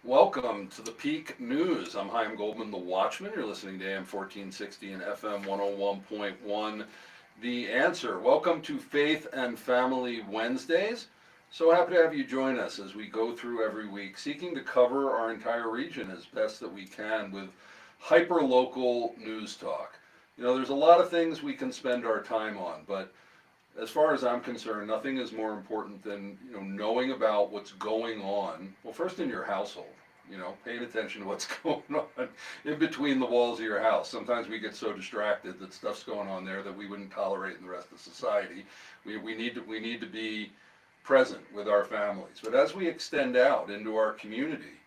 Welcome to the Peak News. I'm Chaim Goldman, the Watchman. You're listening to AM 1460 and FM 101.1. The Answer. Welcome to Faith and Family Wednesdays. So happy to have you join us as we go through every week, seeking to cover our entire region as best that we can with hyper-local news talk. There's a lot of things we can spend our time on, but as far as I'm concerned, nothing is more important than knowing about what's going on. Well, first in your household, paying attention to what's going on in between the walls of your house. Sometimes we get so distracted that stuff's going on there that we wouldn't tolerate in the rest of society. We need to be present with our families. But as we extend out into our community,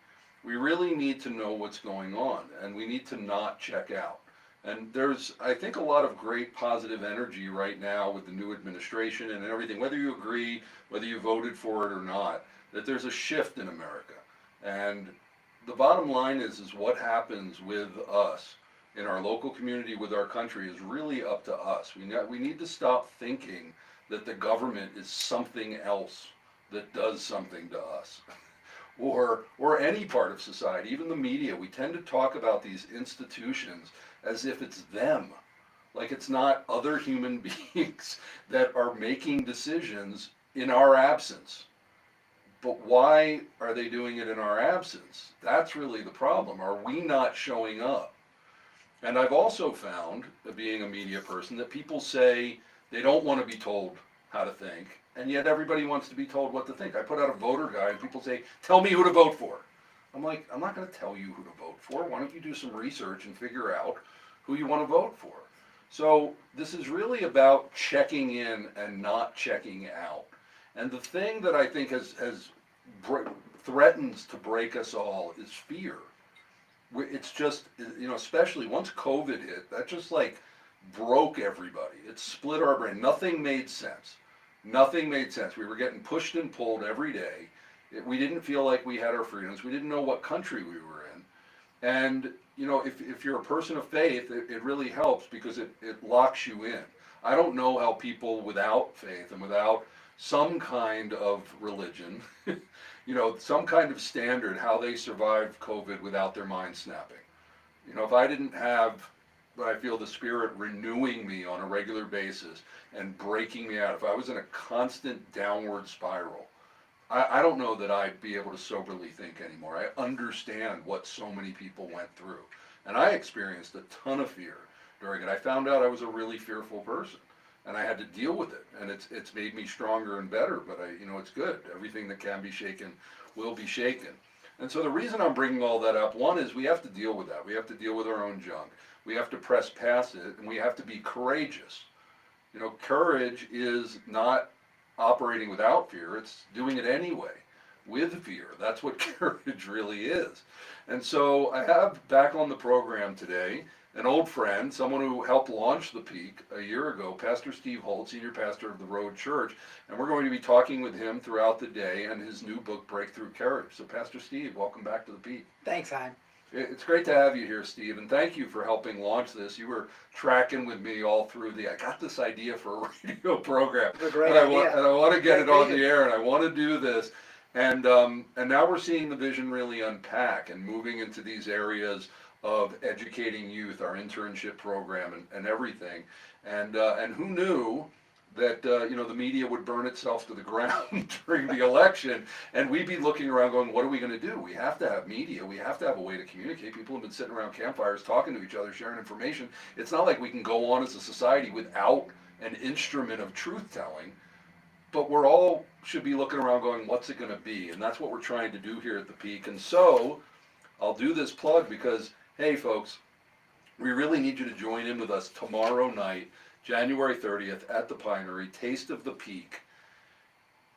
we really need to know what's going on, and we need to not check out. And there's, I think, a lot of great positive energy right now with the new administration and everything, whether you agree, whether you voted for it or not, that there's a shift in America. And the bottom line is what happens with us in our local community, with our country, is really up to us. We need to stop thinking that the government is something else that does something to us. Or any part of society, even the media. We tend to talk about these institutions as if it's them, like it's not other human beings that are making decisions in our absence. But why are they doing it in our absence? That's really the problem. Are we not showing up? And I've also found, being a media person, that people say they don't want to be told how to think, and yet everybody wants to be told what to think. I put out a voter guide and people say, tell me who to vote for. I'm like, I'm not going to tell you who to vote for. Why don't you do some research and figure out who you want to vote for? So this is really about checking in and not checking out. And the thing that I think threatens to break us all is fear. It's just, especially once COVID hit, that just like broke everybody. It split our brain. Nothing made sense. Nothing made sense. We were getting pushed and pulled every day. We didn't feel like we had our freedoms. We didn't know what country we were in. And, if you're a person of faith, it really helps because it locks you in. I don't know how people without faith and without some kind of religion, some kind of standard, how they survived COVID without their mind snapping. If I didn't have, I feel the Spirit renewing me on a regular basis and breaking me out, if I was in a constant downward spiral, I don't know that I'd be able to soberly think anymore. I understand what so many people went through. And I experienced a ton of fear during it. I found out I was a really fearful person. And I had to deal with it. And it's made me stronger and better. But it's good. Everything that can be shaken will be shaken. And so the reason I'm bringing all that up, one is we have to deal with that. We have to deal with our own junk. We have to press past it. And we have to be courageous. Courage is not operating without fear, it's doing it anyway, with fear. That's what courage really is. And so I have back on the program today an old friend, someone who helped launch the Peak a year ago, Pastor Steve Holt, senior pastor of the Road Church, and we're going to be talking with him throughout the day and his new book, Breakthrough Courage. So Pastor Steve, welcome back to the Peak. Thanks, Chaim. It's great to have you here, Steve, and thank you for helping launch this. You were tracking with me all through I got this idea for a radio program, It's a great and idea. I want to get Great it on vision. the air, and I want to do this. And now we're seeing the vision really unpack and moving into these areas of educating youth, our internship program, and everything. And who knew that the media would burn itself to the ground during the election, and we'd be looking around going, what are we going to do? We have to have media. We have to have a way to communicate. People have been sitting around campfires talking to each other, sharing information. It's not like we can go on as a society without an instrument of truth-telling, but we're all should be looking around going, what's it going to be? And that's what we're trying to do here at the Peak. And so I'll do this plug because, hey, folks, we really need you to join in with us tomorrow night, January 30th at the Pinery, Taste of the Peak.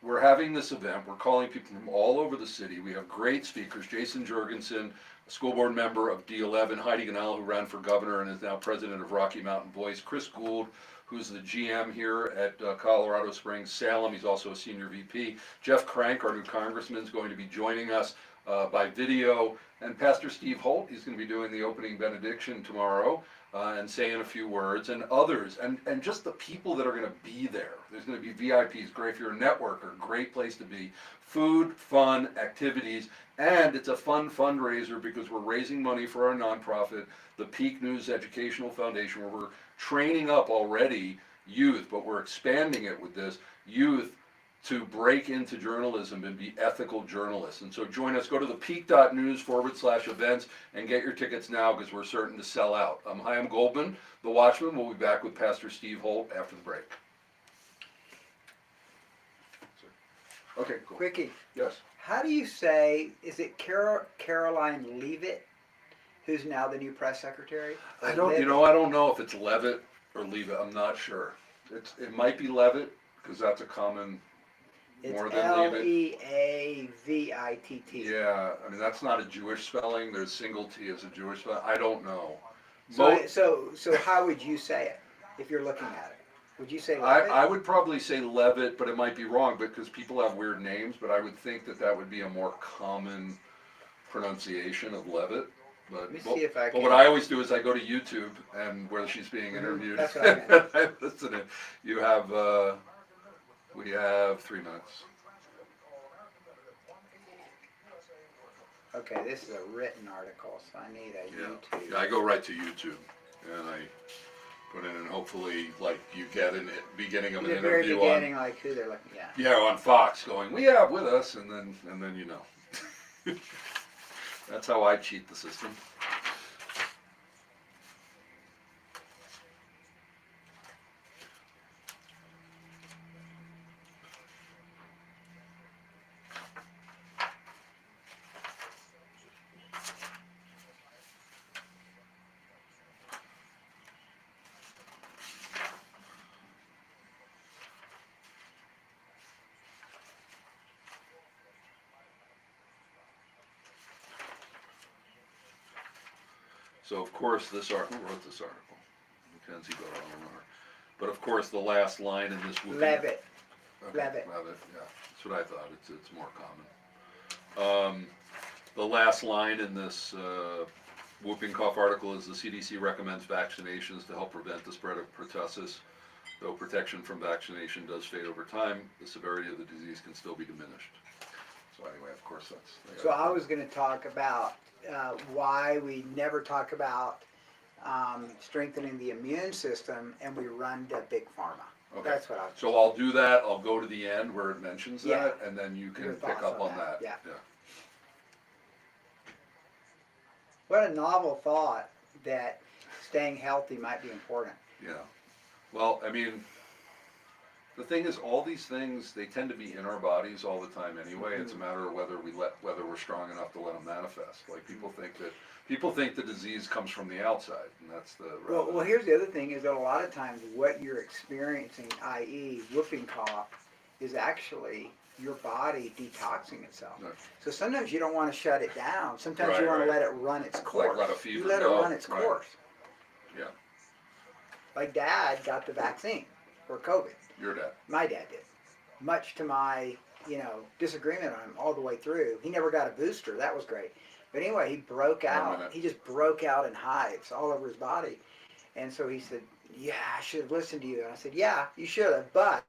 We're having this event. We're calling people from all over the city. We have great speakers. Jason Jorgensen, a school board member of D11, Heidi Ganal, who ran for governor and is now president of Rocky Mountain Voice, Chris Gould, who's the GM here at Colorado Springs, Salem. He's also a senior VP. Jeff Crank, our new congressman, is going to be joining us by video. And Pastor Steve Holt, he's going to be doing the opening benediction tomorrow. and saying a few words, and others, and just the people that are going to be there. There's going to be VIPs, great if you're a networker, great place to be. Food, fun, activities, and it's a fun fundraiser because we're raising money for our nonprofit, the Peak News Educational Foundation, where we're training up already youth, but we're expanding it with this youth to break into journalism and be ethical journalists. And so join us, go to the peak.news/events and get your tickets now because we're certain to sell out. Hi, I'm Goldman, the Watchman. We'll be back with Pastor Steve Holt after the break. Okay, cool. Quickie. Yes. How do you say, is it Caroline Leavitt, who's now the new press secretary? I don't know if it's Levitt or Leavitt. I'm not sure. It might be Levitt because that's a common. It's More than Leavitt. Leavitt. Yeah, I mean that's not a Jewish spelling. There's single T as a Jewish spelling. I don't know. So how would you say it if you're looking at it? Would you say Levitt? I would probably say Levitt, but it might be wrong because people have weird names. But I would think that would be a more common pronunciation of Levitt. Let me see if I can. But what I always do is I go to YouTube and where she's being interviewed. That's what I meant. I listen to. You have. We have 3 minutes. Okay, this is a written article, so I need a YouTube. Yeah, I go right to YouTube and I put in, and hopefully, like you get in the beginning of an interview very beginning, like who they're looking at. Yeah, on Fox, going, we have with us, and then you know. That's how I cheat the system. So of course who wrote this article? Mackenzie got on. But of course the last line in this Levitt. Okay, Levitt. Yeah, that's what I thought. It's more common. The last line in this whooping cough article is the CDC recommends vaccinations to help prevent the spread of pertussis. Though protection from vaccination does fade over time, the severity of the disease can still be diminished. So anyway, of course that's. So I was going to talk about why we never talk about strengthening the immune system, and we run to big pharma. Okay. That's what I was. So I'll do that. I'll go to the end where it mentions Yeah. that, and then you can pick up on that. Yeah. What a novel thought that staying healthy might be important. Yeah. Well, I mean, the thing is, all these things, they tend to be in our bodies all the time anyway. It's a matter of whether we're strong enough to let them manifest. Like people think the disease comes from the outside, and that's the. Well, here's the other thing: is that a lot of times what you're experiencing, i.e., whooping cough, is actually your body detoxing itself. Right. So sometimes you don't want to shut it down. Sometimes you want to let it run its course. Like let a fever you let go. it run its course. Yeah. Like Dad got the vaccine for COVID. Your dad. My dad did. Much to my, disagreement on him all the way through. He never got a booster. That was great. But anyway, he broke out. He just broke out in hives all over his body. And so he said, yeah, I should have listened to you. And I said, yeah, you should have, but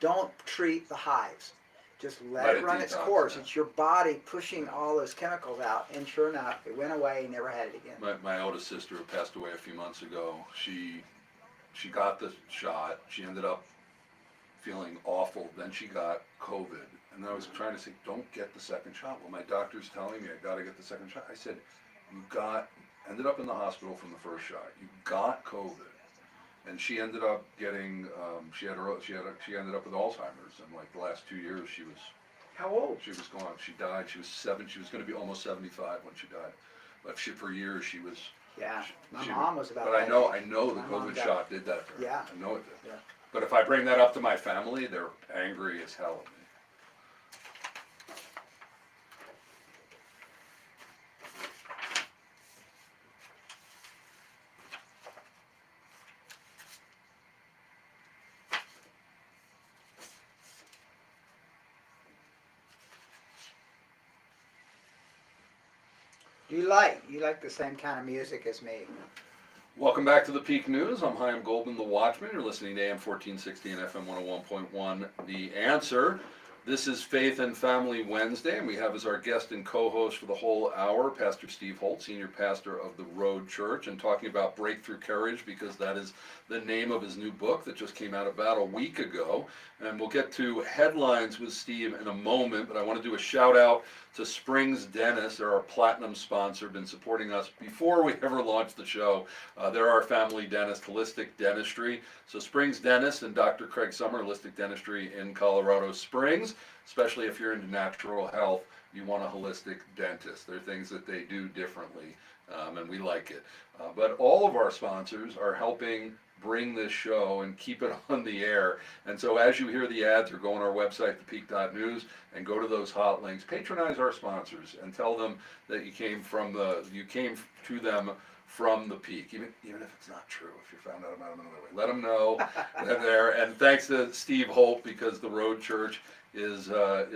don't treat the hives. Just let it run its course. Yeah. It's your body pushing all those chemicals out. And sure enough, it went away. He never had it again. My oldest sister who passed away a few months ago, she got the shot. She ended up feeling awful. Then she got COVID. And I was trying to say, don't get the second shot. Well, my doctor's telling me I got to get the second shot. I said, ended up in the hospital from the first shot. You got COVID. And she ended up getting, she ended up with Alzheimer's. And like the last 2 years, she was. How old? She was gone. She died. She was 7. She was going to be almost 75 when she died. But for years she was. Yeah, my mom was about. But I know the COVID shot did that to her. Yeah. I know it did. Yeah. But if I bring that up to my family, they're angry as hell at me. You like the same kind of music as me? Welcome back to the Peak News. I'm Chaim Goldman, the Watchman. You're listening to AM 1460 and FM 101.1. The Answer. This is Faith and Family Wednesday, and we have as our guest and co-host for the whole hour, Pastor Steve Holt, senior pastor of the Road Church, and talking about Breakthrough Courage, because that is the name of his new book that just came out about a week ago. And we'll get to headlines with Steve in a moment, but I want to do a shout out to Springs Dentist. They're our platinum sponsor, been supporting us before we ever launched the show. They're our family dentist, holistic dentistry. So Springs Dentist and Dr. Craig Summer, holistic dentistry in Colorado Springs. Especially if you're into natural health, you want a holistic dentist. There are things that they do differently, and we like it. But all of our sponsors are helping bring this show and keep it on the air. And so as you hear the ads, or go on our website, thepeak.news, and go to those hot links, patronize our sponsors and tell them that you came to them from the Peak, even if it's not true. If you found out about them another way, let them know that there. And thanks to Steve Holt, because the Road Church is a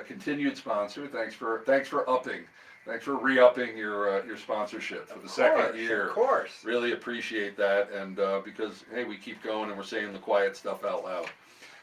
continued sponsor. Thanks for upping. Thanks for re-upping your sponsorship for the second year. Of course. Really appreciate that, and because hey, we keep going and we're saying the quiet stuff out loud.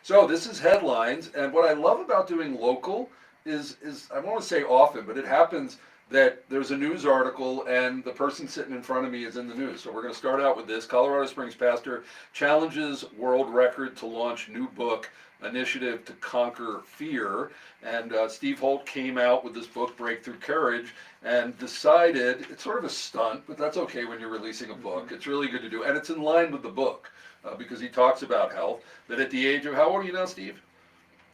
So this is headlines, and what I love about doing local is I won't say often, but it happens that there's a news article and the person sitting in front of me is in the news. So we're going to start out with this. Colorado Springs pastor challenges world record to launch new book initiative to conquer fear. And Steve Holt came out with this book, Breakthrough Courage, and decided, it's sort of a stunt, but that's okay when you're releasing a book. It's really good to do. And it's in line with the book because he talks about health, that at the age of, how old are you now, Steve?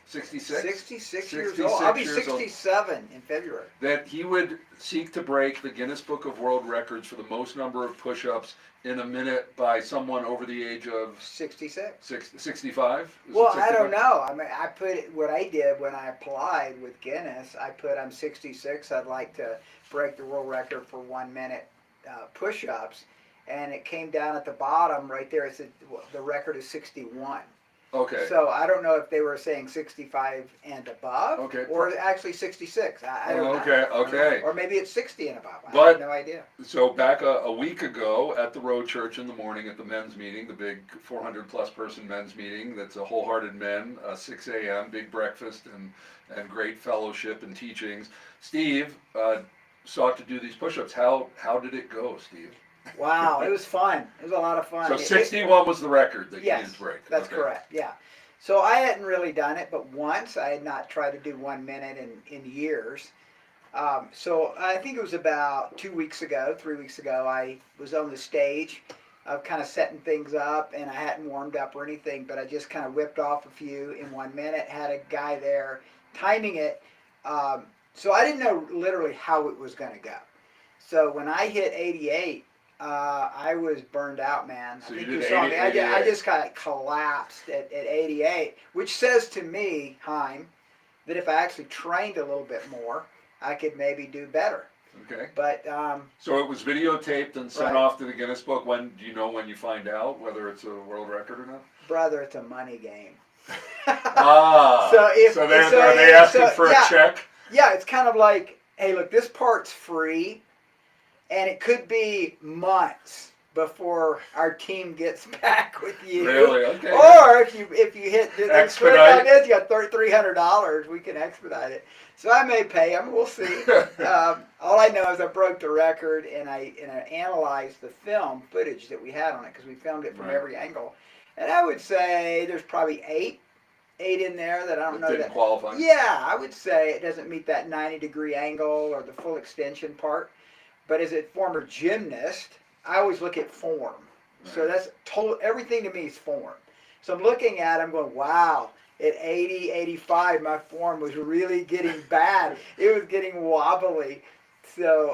66? 66 years old. I'll be 67 in February. That he would seek to break the Guinness Book of World Records for the most number of push-ups in a minute by someone over the age of 66. 65? Well, I don't know. I mean, I put what I did when I applied with Guinness. I put I'm 66. I'd like to break the world record for 1 minute push-ups, and it came down at the bottom right there. It said the record is 61. Okay. So I don't know if they were saying 65 and above, okay, or actually 66. I don't know. Okay. Or maybe it's 60 and above. But, I have no idea. So back a week ago at the Road Church in the morning at the men's meeting, the big 400 plus person men's meeting, that's a wholehearted men, 6 a.m., big breakfast and great fellowship and teachings. Steve sought to do these push-ups. How did it go, Steve? Wow, it was fun. It was a lot of fun. So 61 was the record that you needed to break. That's correct, yeah. So I hadn't really done it, but once. I had not tried to do 1 minute in years. So I think it was about 3 weeks ago, I was on the stage, kind of setting things up, and I hadn't warmed up or anything, but I just kind of whipped off a few in 1 minute, had a guy there timing it. So I didn't know literally how it was going to go. So when I hit 88, I was burned out, man. So I think you did saw me. 88. I just kind of collapsed at 88, which says to me, Chaim, that if I actually trained a little bit more, I could maybe do better. Okay. But so it was videotaped and sent right. off to the Guinness Book. When do you know when you find out whether it's a world record or not? Brother, it's a money game. So are they asking for a check? Yeah, it's kind of like, hey, look, this part's free. And it could be months before our team gets back with you. Really? Okay. Or if you hit this expedite, you got $300. We can expedite it. So I may pay them. We'll see. All I know is I broke the record, and I analyzed the film footage that we had on it because we filmed it from every angle. And I would say there's probably eight in there that I don't know didn't qualify. Yeah, I would say it doesn't meet that 90-degree angle or the full extension part. But as a former gymnast, I always look at form. Right. So that's everything to me is form. So I'm looking at it, I'm going, wow, at 80, 85, my form was really getting bad. It was getting wobbly. So,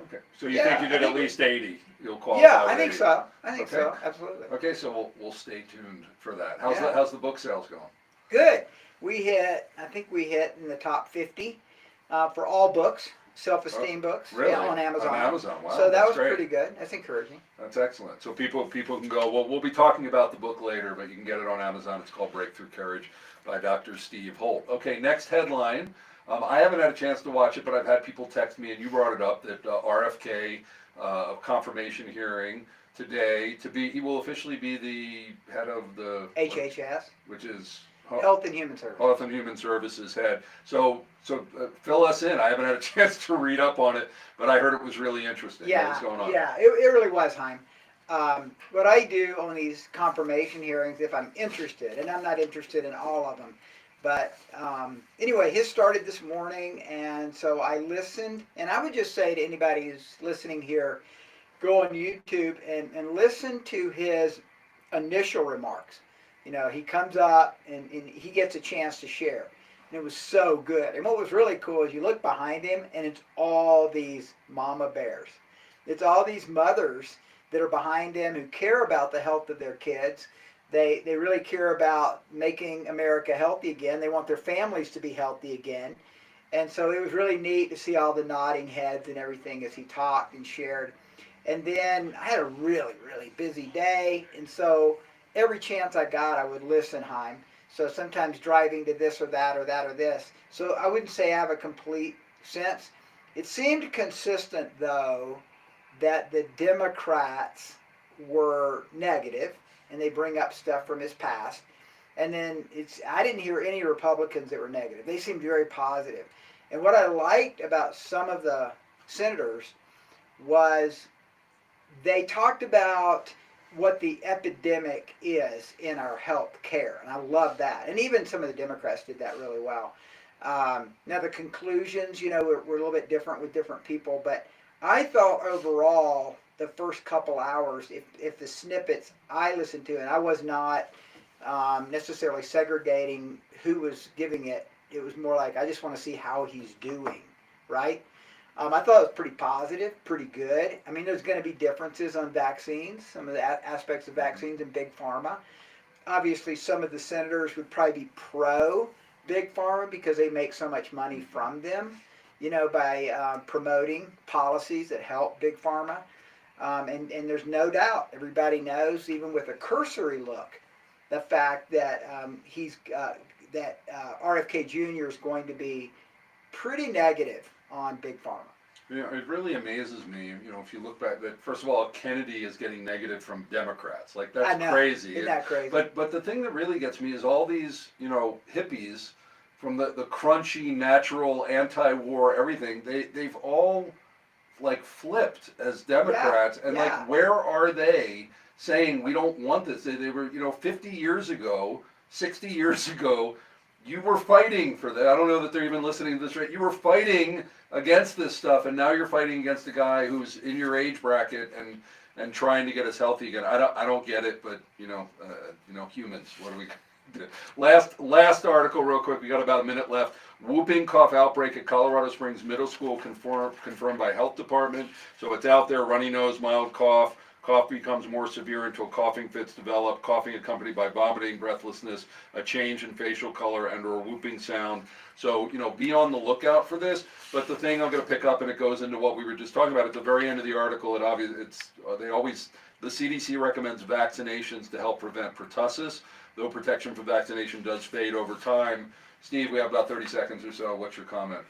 okay. So you think you did at least 80? You'll qualify. Yeah, I think so. I think so, absolutely. Okay, so we'll stay tuned for that. How's the book sales going? Good. I think we hit in the top 50 for all books. Self-esteem books, really? On Amazon. On Amazon, wow. So that was great. pretty good. That's encouraging. That's excellent. So people can go, well, we'll be talking about the book later, but you can get it on Amazon. It's called Breakthrough Courage by Dr. Steve Holt. Okay, next headline. I haven't had a chance to watch it, but I've had people text me, and you brought it up, that RFK confirmation hearing today to be. He will officially be the head of the HHS, which is Health and Human Services. Health and Human Services head. So fill us in. I haven't had a chance to read up on it, but I heard it was really interesting. Yeah, what was going on? Yeah, it really was, Heim. What I do on these confirmation hearings, if I'm interested, and I'm not interested in all of them, but anyway, his started this morning, and so I listened, and I would just say to anybody who's listening here, go on YouTube and listen to his initial remarks. You know, he comes up and he gets a chance to share. And it was so good. And what was really cool is you look behind him and it's all these mama bears. It's all these mothers that are behind him who care about the health of their kids. They really care about making America healthy again. They want their families to be healthy again. And so it was really neat to see all the nodding heads and everything as he talked and shared. And then I had a really, really busy day. And so every chance I got, I would listen, Heim. So sometimes driving to this or that or that or this. So I wouldn't say I have a complete sense. It seemed consistent, though, that the Democrats were negative, and they bring up stuff from his past. And then I didn't hear any Republicans that were negative. They seemed very positive. And what I liked about some of the senators was they talked about what the epidemic is in our health care, and I love that. And even some of the Democrats did that really well. Now the conclusions, you know, were a little bit different with different people, but I felt overall the first couple hours, if the snippets I listened to, and I was not necessarily segregating who was giving it, it was more like I just want to see how he's doing, right? I thought it was pretty positive, pretty good. I mean, there's going to be differences on vaccines, some of the aspects of vaccines in Big Pharma. Obviously, some of the senators would probably be pro Big Pharma because they make so much money from them, you know, by promoting policies that help Big Pharma. And there's no doubt, everybody knows, even with a cursory look, the fact that RFK Jr. is going to be pretty negative on Big Pharma. You know, it really amazes me, you know, if you look back, that first of all, Kennedy is getting negative from Democrats. Like, that's crazy. Isn't that crazy? But the thing that really gets me is all these, you know, hippies from the crunchy, natural, anti-war, everything, they've all, like, flipped as Democrats. Yeah, and, yeah. like, where are they saying we don't want this? They were, you know, 50 years ago, 60 years ago, you were fighting for that. I don't know that they're even listening to this right. You were fighting against this stuff, and now you're fighting against a guy who's in your age bracket and trying to get us healthy again. I don't get it, but you know, humans. What do we do? Last article, real quick. We got about a minute left. Whooping cough outbreak at Colorado Springs Middle School confirmed by health department. So it's out there. Runny nose, mild cough. Cough becomes more severe until coughing fits develop, coughing accompanied by vomiting, breathlessness, a change in facial color, and or a whooping sound. So, you know, be on the lookout for this. But the thing I'm going to pick up, and it goes into what we were just talking about at the very end of the article, the CDC recommends vaccinations to help prevent pertussis, though protection from vaccination does fade over time. Steve, we have about 30 seconds or so. What's your comment?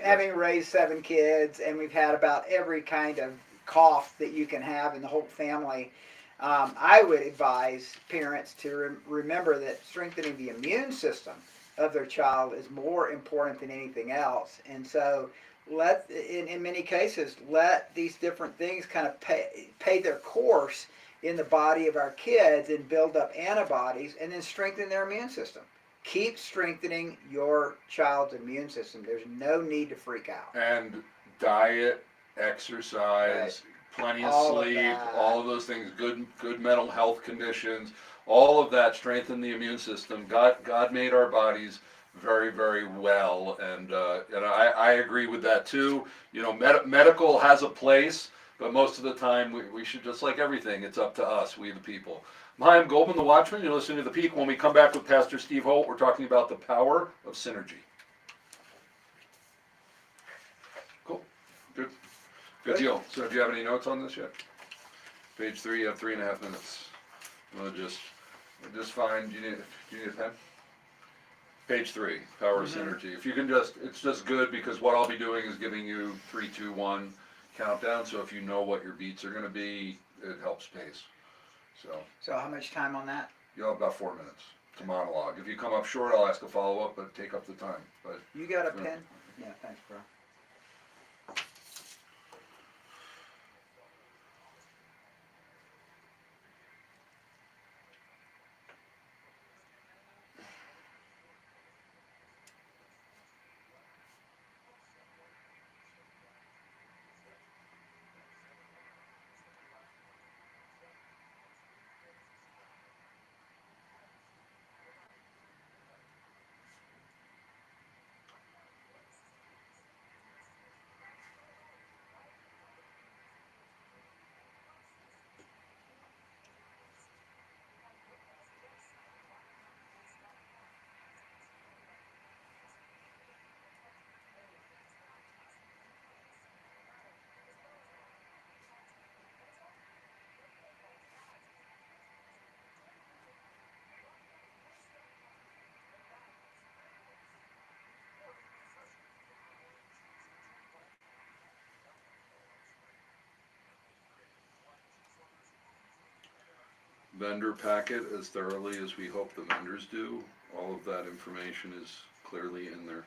Having raised 7 kids, and we've had about every kind of cough that you can have in the whole family, I would advise parents to remember that strengthening the immune system of their child is more important than anything else. And so in many cases, let these different things kind of pay their course in the body of our kids and build up antibodies and then strengthen their immune system. Keep strengthening your child's immune system. There's no need to freak out. And diet, exercise, plenty of sleep, all of those things, good mental health conditions, all of that strengthen the immune system. God made our bodies very, very well, and I agree with that too. You know, medical has a place, but most of the time we should, just like everything, it's up to us, we the people. I'm Goldman, the Watchman. You're listening to The Peak. When we come back with Pastor Steve Holt, we're talking about the power of synergy. Cool. Good. Good deal. So do you have any notes on this yet? Page 3, you have 3.5 minutes. We'll just find, do you need a pen? Page 3, power of synergy. If you can it's just good because what I'll be doing is giving you 3, 2, 1 countdown. So if you know what your beats are going to be, it helps pace. So how much time on that? You'll have about 4 minutes to monologue. If you come up short, I'll ask a follow-up, but take up the time. But You got a pen? Yeah, thanks, bro. vendor packet as thoroughly as we hope the vendors do. All of that information is clearly in there.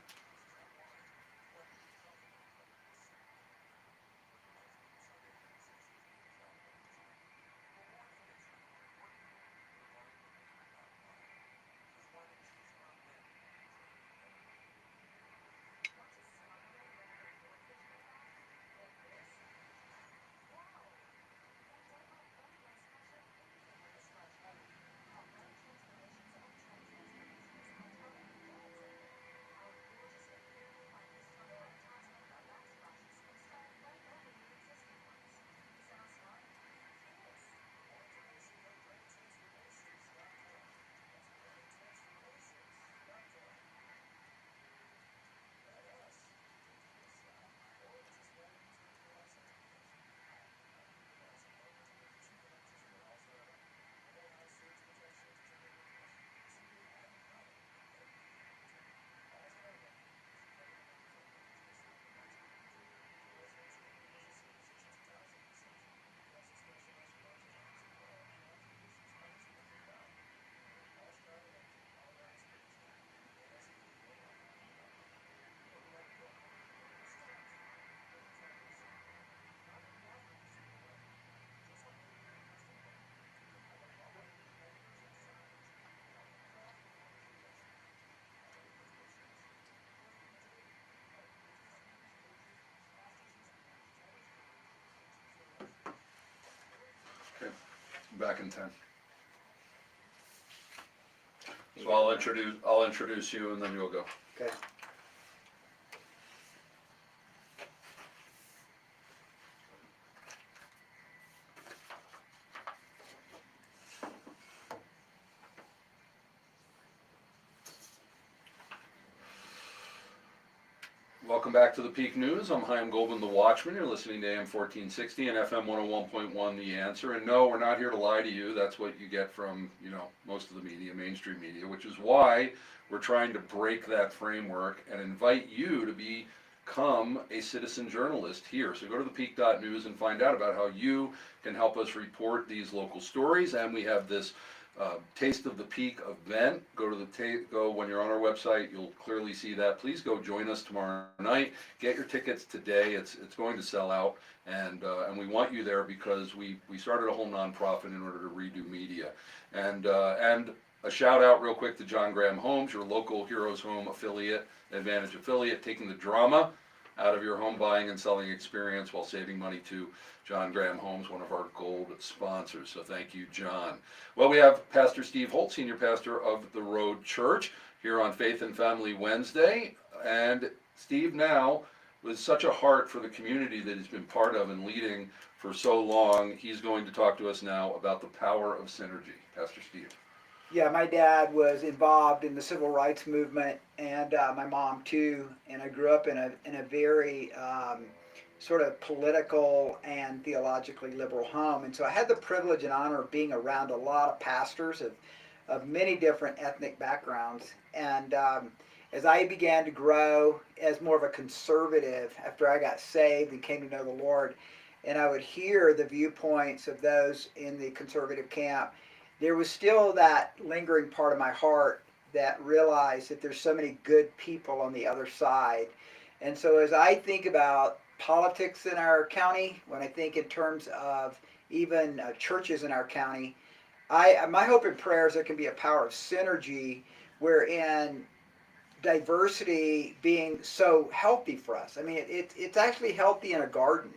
Okay, back in 10. So I'll introduce you and then you'll go. Okay. Welcome back to the Peak News. I'm Chaim Goldman, the Watchman. You're listening to AM 1460 and FM 101.1, The Answer. And no, we're not here to lie to you. That's what you get from, most of the media, mainstream media, which is why we're trying to break that framework and invite you to become a citizen journalist here. So go to thepeak.news and find out about how you can help us report these local stories. And we have this Taste of the Peak event. Go when you're on our website, you'll clearly see that. Please go join us tomorrow night. Get your tickets today. It's going to sell out, and we want you there because we started a whole nonprofit in order to redo media. And a shout out real quick to John Graham Homes, your local Heroes Home affiliate, Advantage affiliate, taking the drama out of your home buying and selling experience while saving money to John Graham Homes, one of our gold sponsors. So thank you, John. Well, we have Pastor Steve Holt, senior pastor of the Road Church, here on Faith and Family Wednesday. And Steve, now, with such a heart for the community that he's been part of and leading for so long, he's going to talk to us now about the power of synergy. Pastor Steve. Yeah, my dad was involved in the civil rights movement, and my mom too. And I grew up in a very sort of political and theologically liberal home, and so I had the privilege and honor of being around a lot of pastors of many different ethnic backgrounds. And as I began to grow as more of a conservative after I got saved and came to know the Lord, and I would hear the viewpoints of those in the conservative camp, there was still that lingering part of my heart that realized that there's so many good people on the other side. And so as I think about politics in our county, when I think in terms of even churches in our county, my hope and prayer is there can be a power of synergy wherein diversity being so healthy for us. I mean, it's actually healthy in a garden.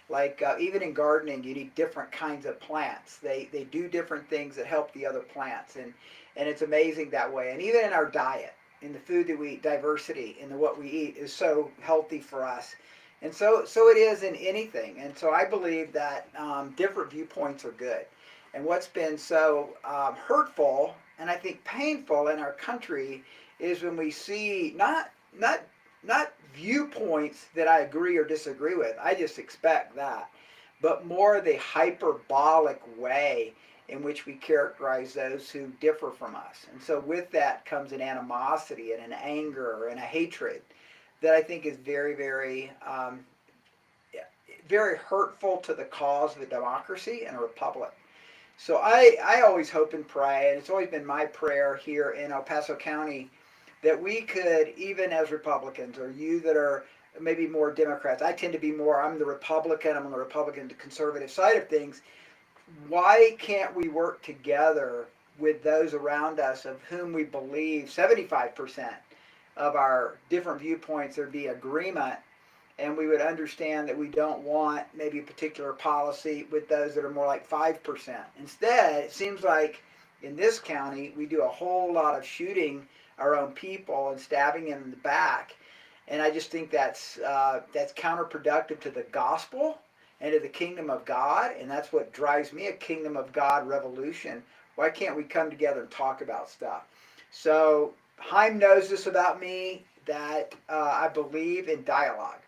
Like even in gardening, you need different kinds of plants. They do different things that help the other plants, and it's amazing that way. And even in our diet, in the food that we eat, diversity in what we eat is so healthy for us. And so it is in anything. And so I believe that different viewpoints are good. And what's been so hurtful and I think painful in our country is when we see not viewpoints that I agree or disagree with. I just expect that, but more the hyperbolic way in which we characterize those who differ from us. And so with that comes an animosity and an anger and a hatred that I think is very, very, very hurtful to the cause of a democracy and a republic. So I always hope and pray, and it's always been my prayer here in El Paso County, that we could, even as Republicans, or you that are maybe more Democrats, I tend to be more, I'm the Republican, I'm on the Republican conservative side of things. Why can't we work together with those around us of whom we believe 75% of our different viewpoints there'd be agreement, and we would understand that we don't want maybe a particular policy with those that are more like 5%. Instead, it seems like in this county, we do a whole lot of shooting our own people and stabbing them in the back. And I just think that's counterproductive to the gospel and to the kingdom of God. And that's what drives me a kingdom of God revolution. Why can't we come together and talk about stuff? So Heim knows this about me, that I believe in dialogue.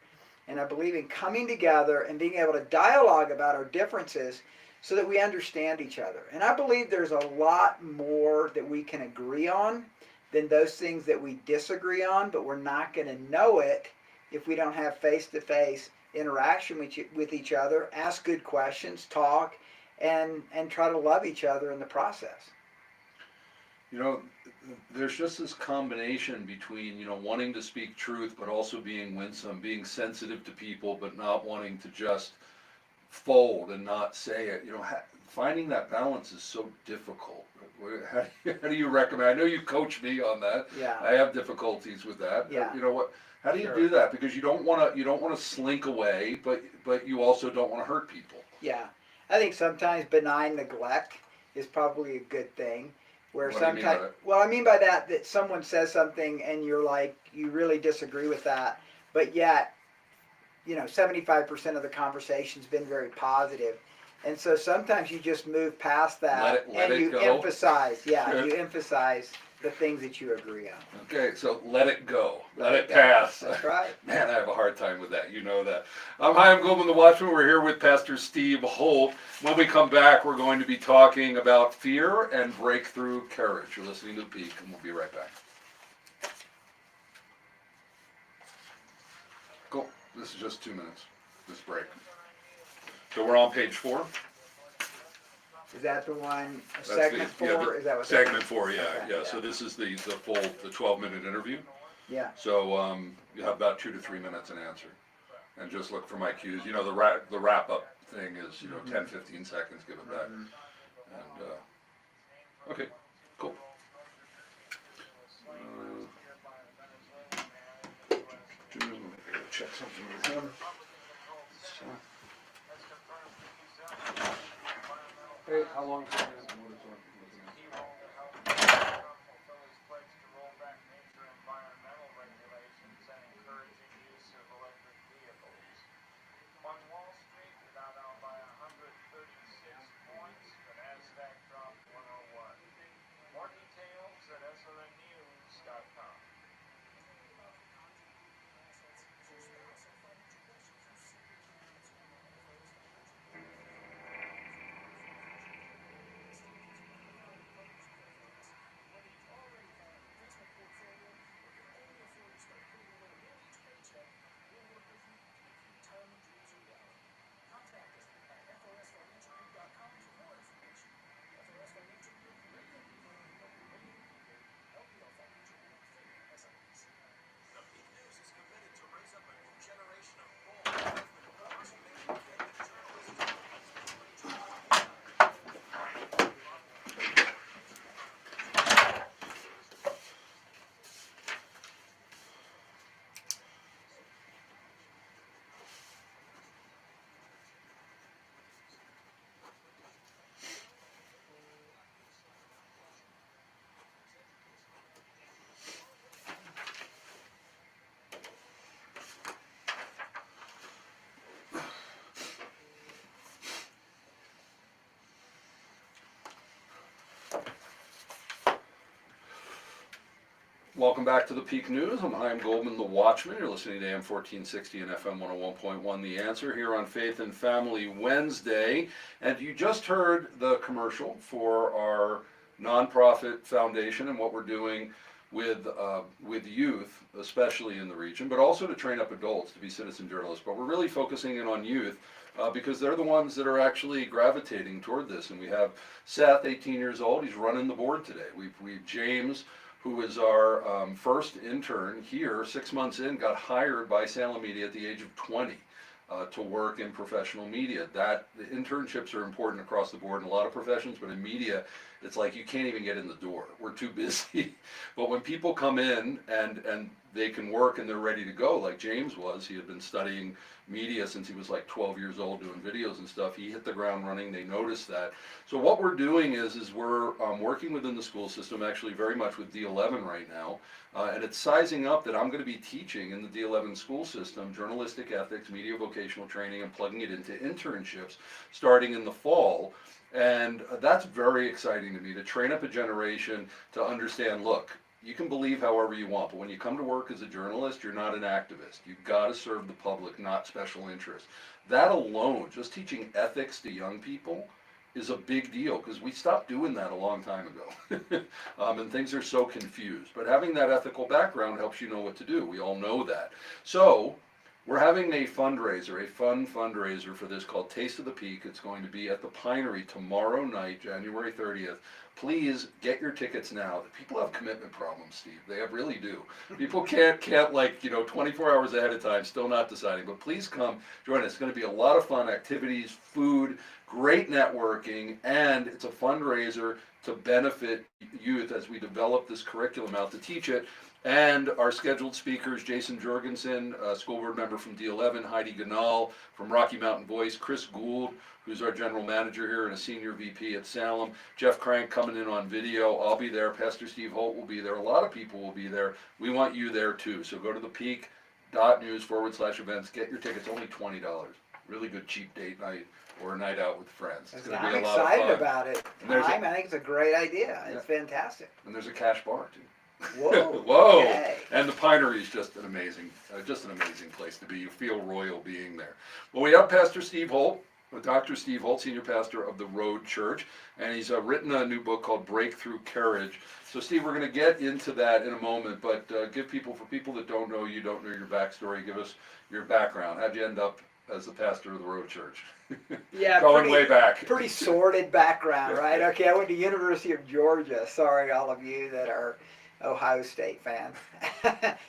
And I believe in coming together and being able to dialogue about our differences so that we understand each other. And I believe there's a lot more that we can agree on than those things that we disagree on, but we're not going to know it if we don't have face-to-face interaction with each other, ask good questions, talk, and try to love each other in the process. You know, there's just this combination between, you know, wanting to speak truth, but also being winsome, being sensitive to people, but not wanting to just fold and not say it. You know, finding that balance is so difficult. How do you recommend? I know you coach me on that. Yeah. I have difficulties with that. Yeah. You know what? How do you Sure. do that? Because you don't want to slink away, but you also don't want to hurt people. Yeah. I think sometimes benign neglect is probably a good thing. Where What do you mean by sometimes, that? well, I mean by that someone says something and you're like, you really disagree with that, but yet, 75% of the conversation's been very positive. And so sometimes you just move past that Let and it you go. emphasize, you emphasize the things that you agree on. Okay, so let it go. Let it go. pass. That's right. Man, I have a hard time with that. You know that. Hi, I'm Goldman the Watchman. We're here with Pastor Steve Holt. When we come back, we're going to be talking about fear and breakthrough courage. You're listening to The Peak, and we'll be right back. Cool. This is just 2 minutes, this break. So we're on page 4. Is that the one, That's segment 4? Is that what segment 4, yeah, Okay, yeah. So this is the full, the 12-minute interview. Yeah. So you have about 2 to 3 minutes an answer. And just look for my cues. You know, the wrap-up thing is, 10, 15 seconds, give it back. And, okay, cool. Check something with him. Hey, how long is it? Welcome back to the Peak News. I'm Chaim Goldman, the Watchman. You're listening to AM 1460 and FM 101.1 The Answer here on Faith and Family Wednesday. And you just heard the commercial for our nonprofit foundation and what we're doing with youth, especially in the region, but also to train up adults to be citizen journalists. But we're really focusing in on youth because they're the ones that are actually gravitating toward this. And we have Seth, 18 years old. He's running the board today. We've James, who is our first intern here, 6 months in, got hired by Salem Media at the age of 20 to work in professional media. The internships are important across the board in a lot of professions, but in media, it's like you can't even get in the door. We're too busy. But when people come in and they can work and they're ready to go, like James was, he had been studying media since he was like 12 years old doing videos and stuff. He hit the ground running. They noticed that. So what we're doing is we're working within the school system, actually very much with D11 right now, and it's sizing up that I'm going to be teaching in the D11 school system journalistic ethics, media vocational training, and plugging it into internships starting in the fall. And that's very exciting to me, to train up a generation to understand, look, you can believe however you want, but when you come to work as a journalist, you're not an activist. You've got to serve the public, not special interests. That alone, just teaching ethics to young people, is a big deal, because we stopped doing that a long time ago. And things are so confused. But having that ethical background helps you know what to do. We all know that. So we're having a fundraiser, a fun fundraiser for this called Taste of the Peak. It's going to be at the Pinery tomorrow night, January 30th. Please get your tickets now. People have commitment problems, Steve. They really do. People can't 24 hours ahead of time, still not deciding. But please come join us. It's going to be a lot of fun activities, food, great networking, and it's a fundraiser to benefit youth as we develop this curriculum out to teach it. And our scheduled speakers, Jason Jorgensen, school board member from D11, Heidi Ganal from Rocky Mountain Voice, Chris Gould, who's our general manager here and a senior VP at Salem, Jeff Crank coming in on video. I'll be there. Pastor Steve Holt will be there. A lot of people will be there. We want you there too. So go to thepeak.news/events. Get your tickets, only $20. Really good cheap date night or a night out with friends. It's going to be a lot of fun. I'm excited about it. I think it's a great idea. It's fantastic. And there's a cash bar too. Whoa! Whoa! Okay. And the Pinery is just an amazing place to be. You feel royal being there. Well, we have Pastor Steve Holt, Dr. Steve Holt, senior pastor of the Road Church, and he's written a new book called Breakthrough Courage. So, Steve, we're going to get into that in a moment, but for people that don't know you, don't know your backstory, give us your background. How'd you end up as the pastor of the Road Church? Yeah, going way back. Pretty sordid background, right? Okay, I went to University of Georgia. Sorry, all of you that are Ohio State fans.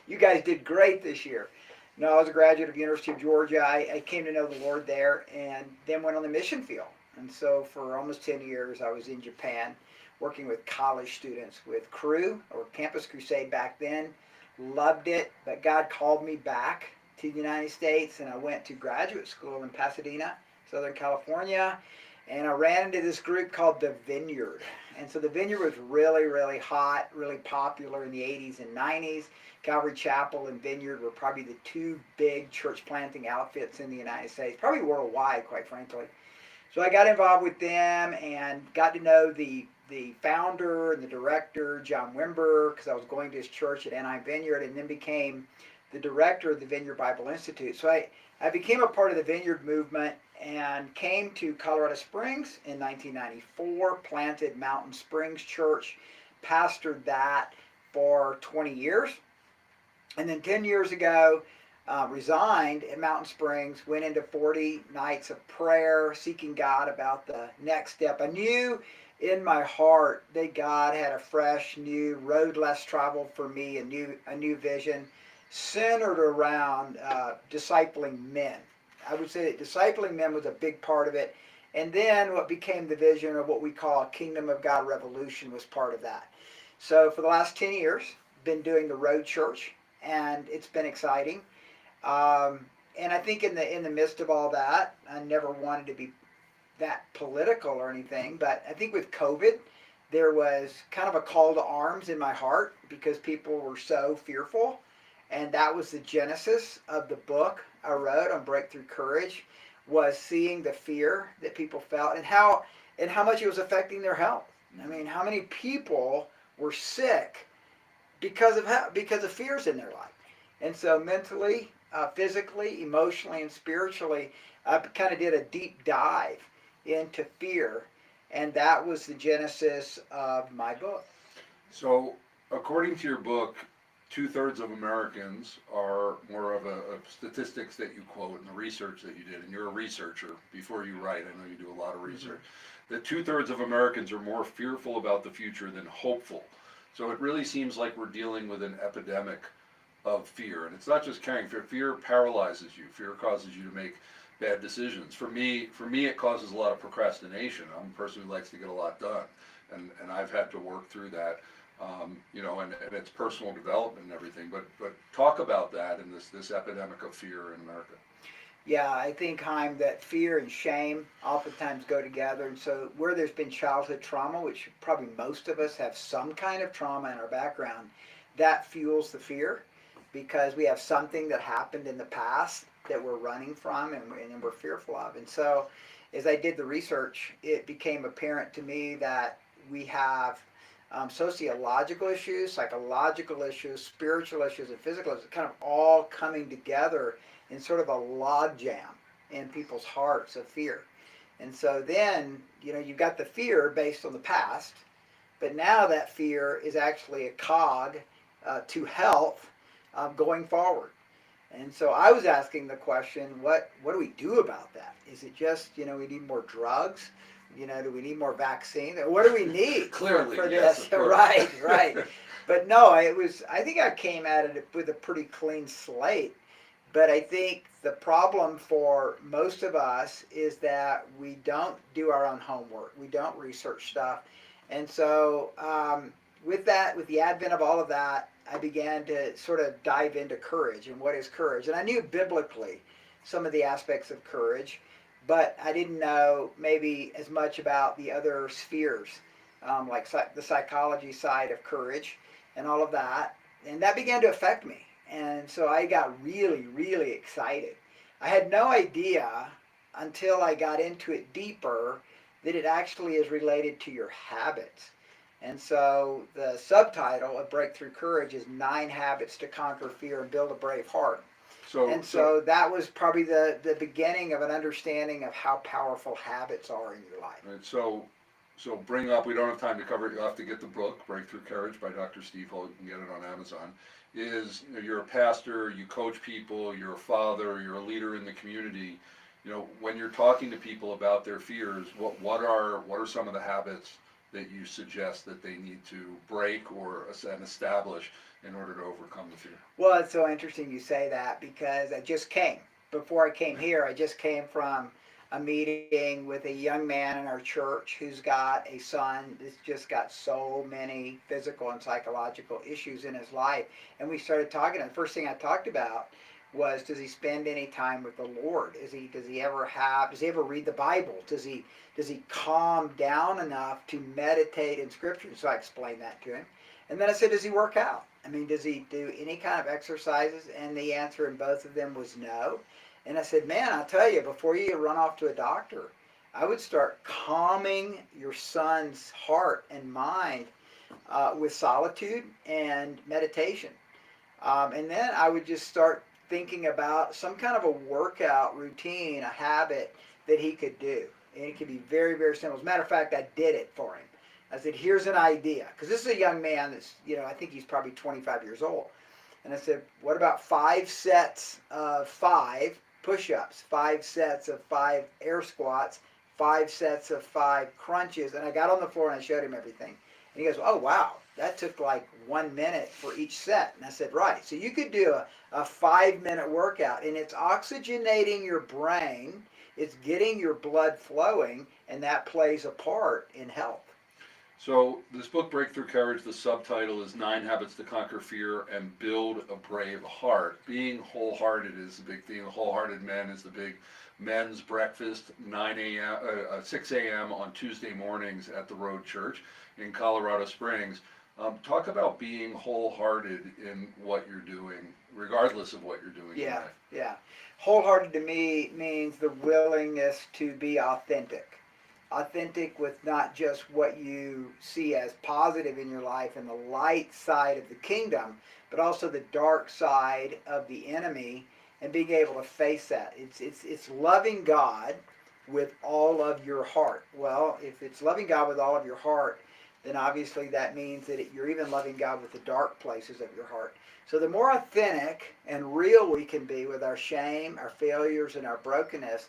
You guys did great this year. No, I was a graduate of University of Georgia. I came to know the Lord there and then went on the mission field. And so for almost 10 years, I was in Japan working with college students with Cru, or Campus Crusade back then. Loved it, but God called me back to the United States, and I went to graduate school in Pasadena, Southern California, and I ran into this group called the Vineyard. And so the Vineyard was really, really hot, really popular in the 80s and 90s. Calvary Chapel and Vineyard were probably the two big church planting outfits in the United States, probably worldwide, quite frankly. So I got involved with them and got to know the founder and the director, John Wimber, because I was going to his church at Anaheim Vineyard, and then became the director of the Vineyard Bible Institute. So I became a part of the Vineyard movement and came to Colorado Springs in 1994, planted Mountain Springs Church, pastored that for 20 years, and then 10 years ago resigned at Mountain Springs, went into 40 nights of prayer, seeking God about the next step. I knew in my heart that God had a fresh, new road less traveled for me, a new vision centered around discipling men. I would say that discipling men was a big part of it. And then what became the vision of what we call Kingdom of God Revolution was part of that. So for the last 10 years, been doing the Road Church, and it's been exciting. And I think in the midst of all that, I never wanted to be that political or anything, but I think with COVID, there was kind of a call to arms in my heart because people were so fearful. And that was the genesis of the book I wrote on Breakthrough Courage, was seeing the fear that people felt and how much it was affecting their health. I mean, how many people were sick because of fears in their life. And so mentally, physically, emotionally, and spiritually, I kind of did a deep dive into fear, and that was the genesis of my book. So, according to your book, 2/3 of Americans are more of a statistics that you quote and the research that you did, and you're a researcher before you write. I know you do a lot of research. That 2/3 of Americans are more fearful about the future than hopeful. So it really seems like we're dealing with an epidemic of fear, and it's not just carrying fear. Fear paralyzes you. Fear causes you to make bad decisions. For me, it causes a lot of procrastination. I'm a person who likes to get a lot done, and I've had to work through that. And it's personal development and everything. But talk about that in this epidemic of fear in America. Yeah, I think, Chaim, that fear and shame oftentimes go together. And so, where there's been childhood trauma, which probably most of us have some kind of trauma in our background, that fuels the fear because we have something that happened in the past that we're running from and we're fearful of. And so, as I did the research, it became apparent to me that we have sociological issues, psychological issues, spiritual issues, and physical issues kind of all coming together in sort of a log jam in people's hearts of fear. And so then, you've got the fear based on the past, but now that fear is actually a cog to health going forward. And so I was asking the question, what do we do about that? Is it just, we need more drugs? Do we need more vaccine? What do we need Clearly, for yes, this? of course. Right. But no, I think I came at it with a pretty clean slate. But I think the problem for most of us is that we don't do our own homework. We don't research stuff. And so with the advent of all of that, I began to sort of dive into courage and what is courage. And I knew biblically some of the aspects of courage, but I didn't know maybe as much about the other spheres, like the psychology side of courage and all of that. And that began to affect me. And so I got really, really excited. I had no idea until I got into it deeper that it actually is related to your habits. And so the subtitle of Breakthrough Courage is 9 Habits to Conquer Fear and Build a Brave Heart. So that was probably the beginning of an understanding of how powerful habits are in your life. Right, so bring up, we don't have time to cover it, you'll have to get the book, Breakthrough Courage by Dr. Steve Holt, you can get it on Amazon. You're a pastor, you coach people, you're a father, you're a leader in the community. When you're talking to people about their fears, what are some of the habits that you suggest that they need to break or establish in order to overcome the fear? Well, it's so interesting you say that because before I came here, I just came from a meeting with a young man in our church who's got a son that's just got so many physical and psychological issues in his life. And we started talking, and the first thing I talked about was, does he spend any time with the Lord? Does he ever read the Bible? Does he calm down enough to meditate in Scripture? So I explained that to him. And then I said, does he work out? Does he do any kind of exercises? And the answer in both of them was no. And I said, man, I'll tell you, before you run off to a doctor, I would start calming your son's heart and mind with solitude and meditation. And then I would just start thinking about some kind of a workout routine, a habit that he could do. And it could be very, very simple. As a matter of fact, I did it for him. I said, here's an idea. Because this is a young man that's, I think he's probably 25 years old. And I said, what about 5 sets of 5 push-ups, 5 sets of 5 air squats, 5 sets of 5 crunches? And I got on the floor and I showed him everything. And he goes, oh, wow, that took like 1 minute for each set. And I said, right. So you could do a 5-minute workout, and it's oxygenating your brain, it's getting your blood flowing, and that plays a part in health. So this book, Breakthrough Courage, the subtitle is 9 Habits to Conquer Fear and Build a Brave Heart. Being wholehearted is the big theme. Wholehearted Men is the big men's breakfast, 6 a.m. on Tuesday mornings at the Road Church in Colorado Springs. Talk about being wholehearted in what you're doing, regardless of what you're doing in life. Yeah. Wholehearted to me means the willingness to be authentic. authentic with not just what you see as positive in your life and the light side of the kingdom, but also the dark side of the enemy, and being able to face that. It's loving God with all of your heart. Well, if it's loving God with all of your heart, then obviously that means that you're even loving God with the dark places of your heart. So the more authentic and real we can be with our shame, our failures, and our brokenness,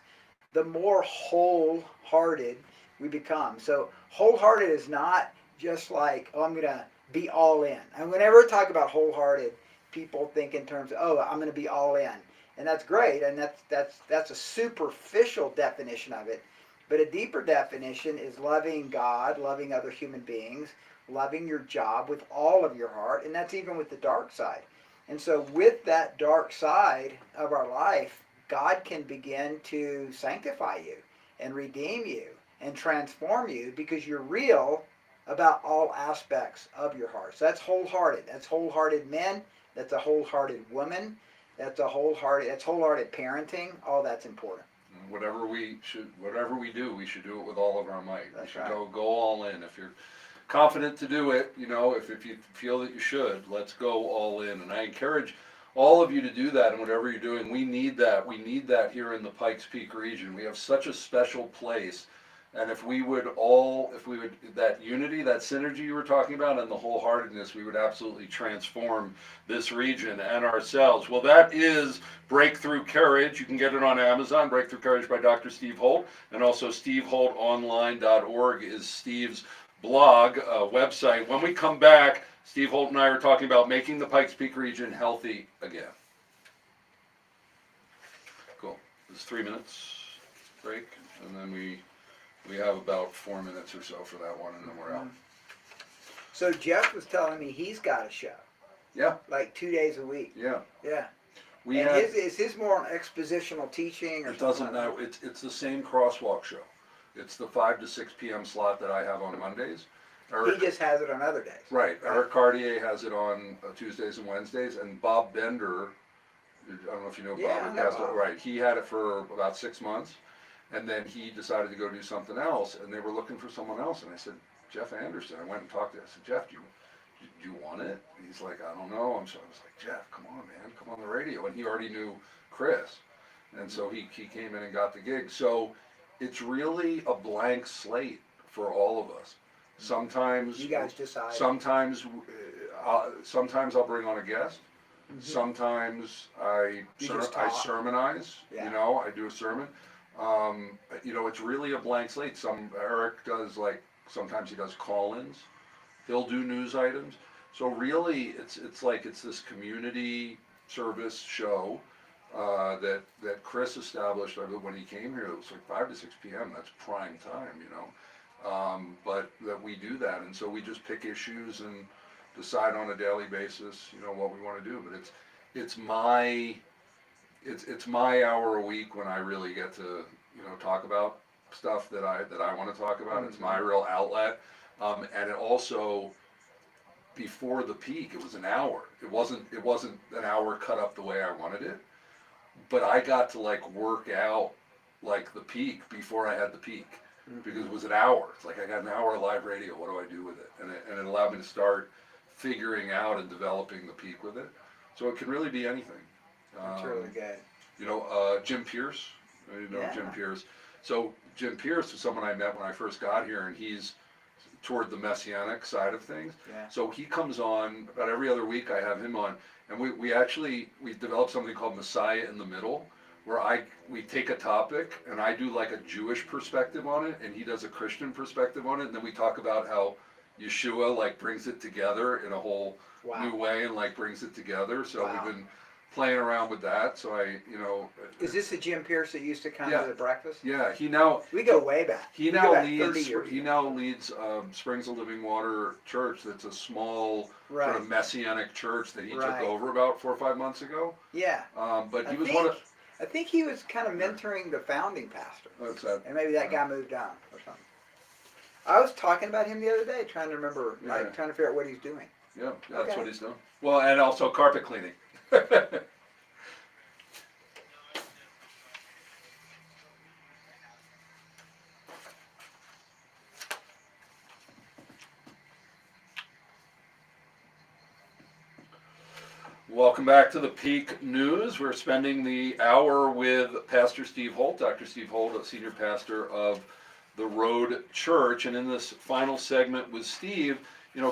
the more wholehearted we become. So wholehearted is not just like, oh, I'm going to be all in. And whenever I talk about wholehearted, people think in terms of, oh, I'm going to be all in. And that's great, and that's a superficial definition of it. But a deeper definition is loving God, loving other human beings, loving your job with all of your heart, and that's even with the dark side. And so with that dark side of our life, God can begin to sanctify you and redeem you and transform you because you're real about all aspects of your heart. So that's wholehearted. That's wholehearted men. That's a wholehearted woman. That's wholehearted parenting. All that's important. Whatever we do, we should do it with all of our might. That's We should right. go all in. If you're confident to do it, if you feel that you should, let's go all in. And I encourage all of you to do that in whatever you're doing. We need that. We need that here in the Pikes Peak region. We have such a special place. And if we would, that unity, that synergy you were talking about, and the wholeheartedness, we would absolutely transform this region and ourselves. Well, that is Breakthrough Courage. You can get it on Amazon, Breakthrough Courage by Dr. Steve Holt. And also steveholtonline.org is Steve's blog website. When we come back, Steve Holt and I are talking about making the Pikes Peak region healthy again. Cool. It's 3 minutes break, and then we have about 4 minutes or so for that one, and then we're out. So Jeff was telling me he's got a show. Yeah. Like 2 days a week. Yeah. Yeah. Is his more on expositional teaching or it doesn't know. It's the same crosswalk show. It's the 5 to 6 p.m. slot that I have on Mondays. He just has it on other days. Right. Eric Cartier has it on Tuesdays and Wednesdays, and Bob Bender, I don't know if you know Bob. Yeah, Right. He had it for about 6 months, and then he decided to go do something else, and they were looking for someone else, and I said, Jeff Anderson. I went and talked to him. I said, Jeff, do you want it? And he's like, I don't know. So I was like, Jeff, come on, man, come on the radio. And he already knew Chris, and so he came in and got the gig. So it's really a blank slate for all of us. Sometimes you guys decide. Sometimes I'll bring on a guest. Mm-hmm. Sometimes I sermonize. Yeah. I do a sermon. It's really a blank slate. Eric does sometimes he does call-ins. He'll do news items. So really, it's this community service show that Chris established when he came here. It was like 5 to 6 p.m. That's prime time, but that we do that, and so we just pick issues and decide on a daily basis, what we want to do. But it's my hour a week when I really get to talk about stuff that I want to talk about. Mm-hmm. It's my real outlet, and it also, before the peak, it was an hour. It wasn't an hour cut up the way I wanted it, but I got to work out the peak before I had the peak. Mm-hmm. Because it was an hour. It's like I got an hour of live radio. What do I do with it? And it allowed me to start figuring out and developing the peak with it. So it can really be anything. That's really good. Jim Pierce. Yeah. Jim Pierce. So Jim Pierce is someone I met when I first got here, and he's toward the messianic side of things. Yeah. So he comes on about every other week. I have him on, and we developed something called Messiah in the Middle, where we take a topic and I do a Jewish perspective on it, and he does a Christian perspective on it, and then we talk about how Yeshua brings it together in a whole new way and brings it together. So we've been playing around with that. So Is this the Jim Pierce that used to come to the breakfast? Yeah, we go way back. He now leads Springs of Living Water Church. That's a small sort of messianic church that he took over about 4 or 5 months ago. Yeah. But he was I think he was kind of mentoring the founding pastor. And maybe that guy moved on or something. I was talking about him the other day, trying to remember, trying to figure out what he's doing. Yeah, that's what he's doing. Well, and also carpet cleaning. welcome back to the Peak News. We're spending the hour with Pastor Steve Holt, Dr. Steve Holt, a senior pastor of the Road Church. And in this final segment with Steve,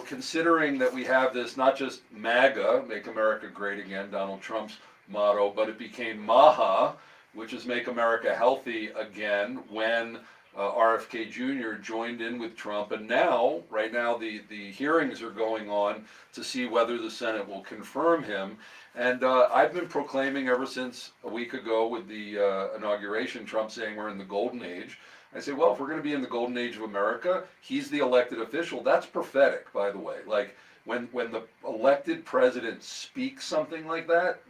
considering that we have this, not just MAGA, Make America Great Again, Donald Trump's motto, but it became MAHA, which is Make America Healthy Again, when RFK Jr. joined in with Trump. And now, right now, the hearings are going on to see whether the Senate will confirm him. And I've been proclaiming ever since a week ago with the inauguration, Trump saying we're in the golden age. I say, well, if we're going to be in the golden age of America, he's the elected official. That's prophetic, by the way. Like, when the elected president speaks something like that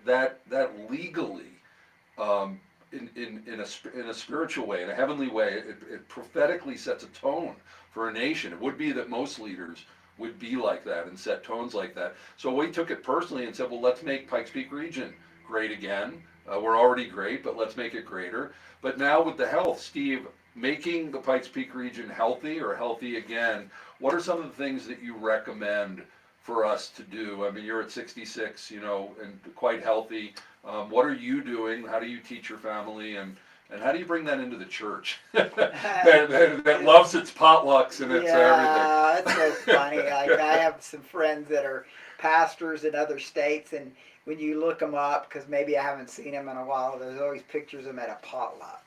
legally, in a spiritual way, in a heavenly way, it prophetically sets a tone for a nation. It would be that most leaders would be like that and set tones like that. So we took it personally and said, well, let's make Pikes Peak region great again. We're already great, but let's make it greater. But now with the health, Steve, making the Pikes Peak region healthy or healthy again, what are some of the things that you recommend for us to do? I mean, you're at 66, and quite healthy. What are you doing? How do you teach your family? And how do you bring that into the church that loves its potlucks and its everything? Yeah, it's so funny. Like, I have some friends that are pastors in other states, and when you look them up, because maybe I haven't seen them in a while, there's always pictures of them at a potluck.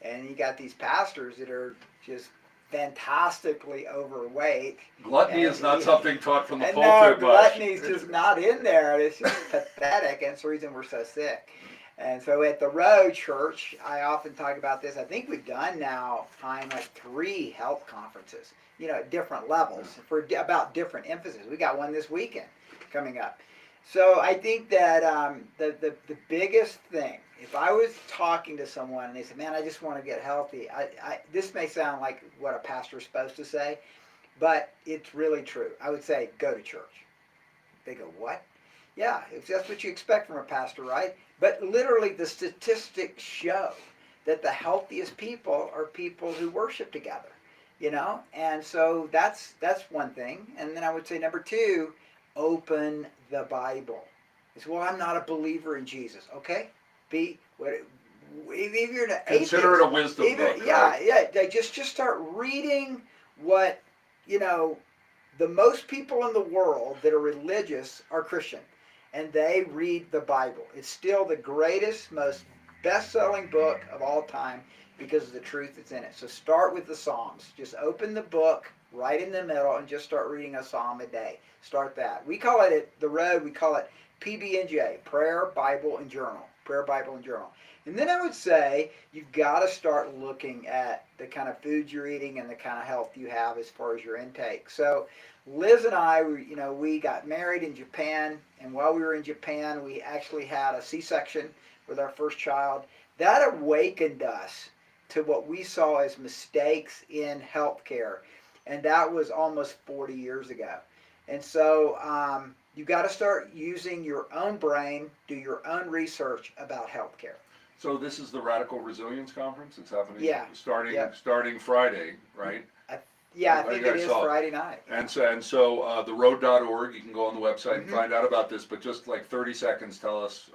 And you got these pastors that are just fantastically overweight. Gluttony is not something taught from the pulpit. No, gluttony's just not in there. It's just pathetic, and it's the reason we're so sick. And so at the Road Church, I often talk about this. I think we've done now, like 3 health conferences, at different levels for about different emphasis. We got one this weekend coming up. So I think that the biggest thing, if I was talking to someone and they said, man, I just want to get healthy, this may sound like what a pastor's supposed to say, but it's really true. I would say, go to church. They go, what? Yeah, if that's what you expect from a pastor, right? But literally the statistics show that the healthiest people are people who worship together, And so that's one thing. And then I would say number 2, open the Bible. It's, well, I'm not a believer in Jesus. Okay? If you're an atheist, consider it a wisdom book. Yeah. Just start reading what, the most people in the world that are religious are Christian. And they read the Bible. It's still the greatest, most best-selling book of all time because of the truth that's in it. So start with the Psalms. Just open the book right in the middle and just start reading a psalm a day. Start that. We call it at the Road, we call it PB&J, Prayer, Bible, and Journal. Prayer, Bible, and Journal. And then I would say you've got to start looking at the kind of food you're eating and the kind of health you have as far as your intake. So Liz and I, we got married in Japan, and while we were in Japan, we actually had a C-section with our first child. That awakened us to what we saw as mistakes in healthcare, and that was almost 40 years ago. And so you got to start using your own brain, do your own research about healthcare. So this is the Radical Resilience Conference. It's happening starting Friday, right? I think it is Friday night. And so theroad.org, you can go on the website and find out about this, but just like 30 seconds, tell us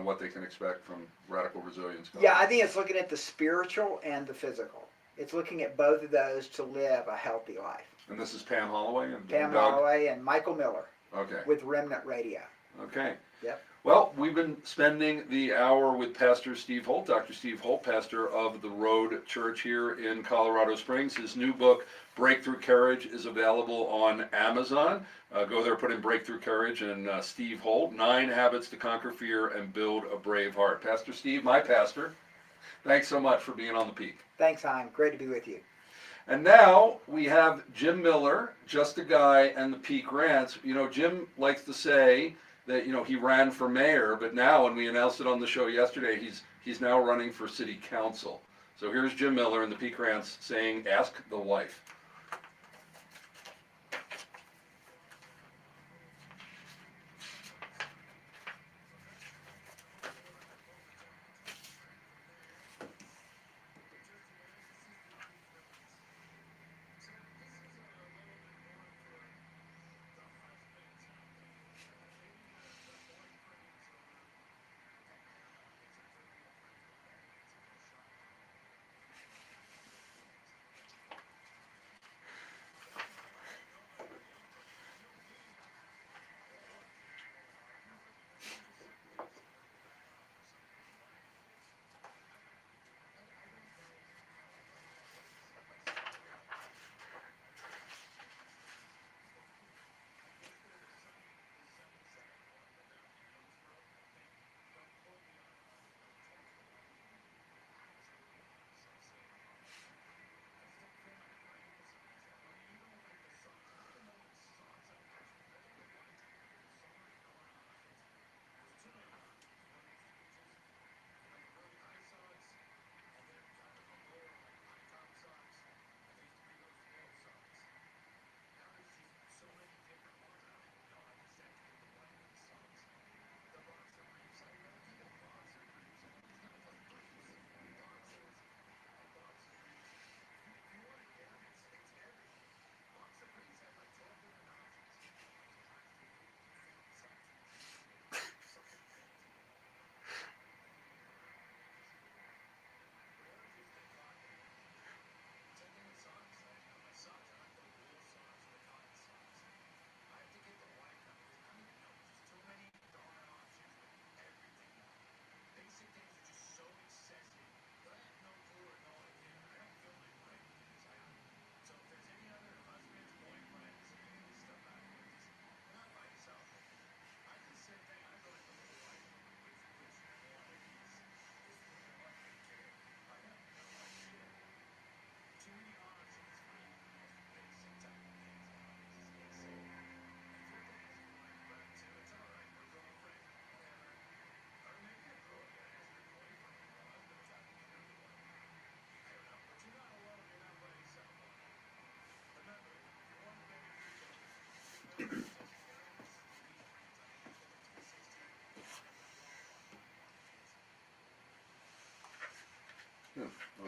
what they can expect from Radical Resilience Conference. Yeah, I think it's looking at the spiritual and the physical. It's looking at both of those to live a healthy life. And this is Pam Holloway and Pam Doug? Holloway and Michael Miller. Okay. With Remnant Radio. Okay. Yep. Well, we've been spending the hour with Pastor Steve Holt, Dr. Steve Holt, pastor of the Road Church here in Colorado Springs. His new book, Breakthrough Courage, is available on Amazon. Go there, put in Breakthrough Courage and Steve Holt, 9 Habits to Conquer Fear and Build a Brave Heart. Pastor Steve, my pastor, thanks so much for being on the Peak. Thanks, Chaim. Great to be with you. And now we have Jim Miller, Just a Guy, and the Peak Rants. Jim likes to say that he ran for mayor, but now, when we announced it on the show yesterday, he's now running for city council. So here's Jim Miller in the Peak Rants saying, "Ask the wife."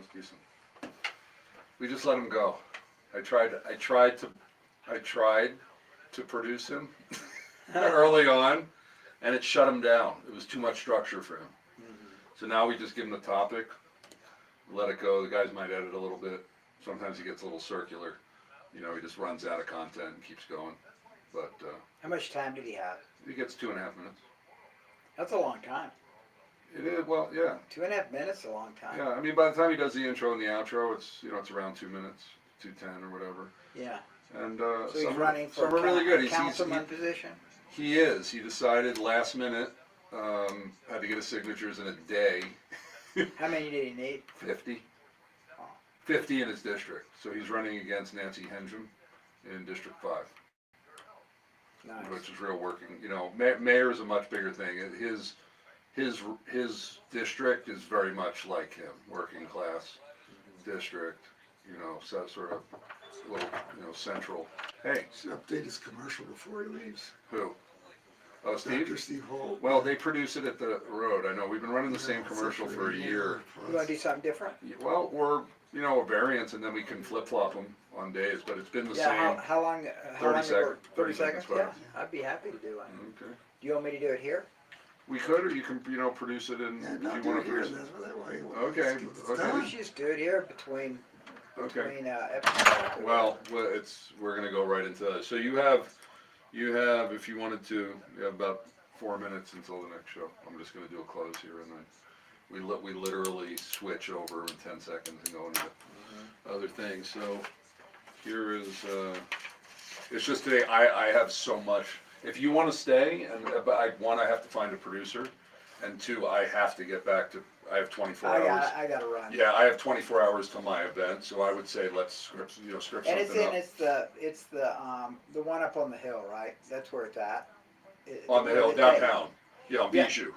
was decent. We just let him go. I tried to produce him early on, and it shut him down. It was too much structure for him. So now we just give him the topic, let it go. The guys might edit a little bit. Sometimes he gets a little circular. You know, he just runs out of content and keeps going. But how much time did he have? he gets 2.5 minutes. That's a long time. It is, well, yeah. 2.5 minutes is a long time. Yeah, I mean, by the time he does the intro and the outro, it's around 2 minutes, 2:10 or whatever. Yeah. And so he's running for some are really good. Councilman position. He is. He decided last minute. Had to get his signatures in a day. How many did he need? 50. 50 in his district. So he's running against Nancy Hendrum in District 5. Nice. Which is real working. You know, mayor is a much bigger thing. His district is very much like him, working class district. You know, so sort of little, central. Hey, Should update his commercial before he leaves. who? Oh, Steve? Dr. Steve Holt. Well, they produce it at the road. I know. We've been running the same commercial for a year. You want to do something different? Well, or, a variance, and then we can flip-flop them on days, but it's been the same. How long? 30 seconds. 30 seconds? fine. Yeah, I'd be happy to do one. Okay. Do you want me to do it here? We could, or you can, produce it in, Yeah, if not you do want it to here, produce it. that's that way. Okay, Let's get this okay. Why done. don't you just do it here between Okay. episodes? Well, we're gonna go right into that. So you have, if you wanted to, you have about 4 minutes until the next show. I'm just gonna do a close here, and then we literally switch over in 10 seconds and go into other things. So here is, it's just today, I have so much. If you want to stay, but I have to find a producer, and 2, I have to get back to, I have 24 hours. I got to run. Yeah, I have 24 hours to my event, so I would say let's script something And up. it's the one up on the hill, right? That's where it's at. On the hill, downtown. Yeah, on Yeah. Bijou.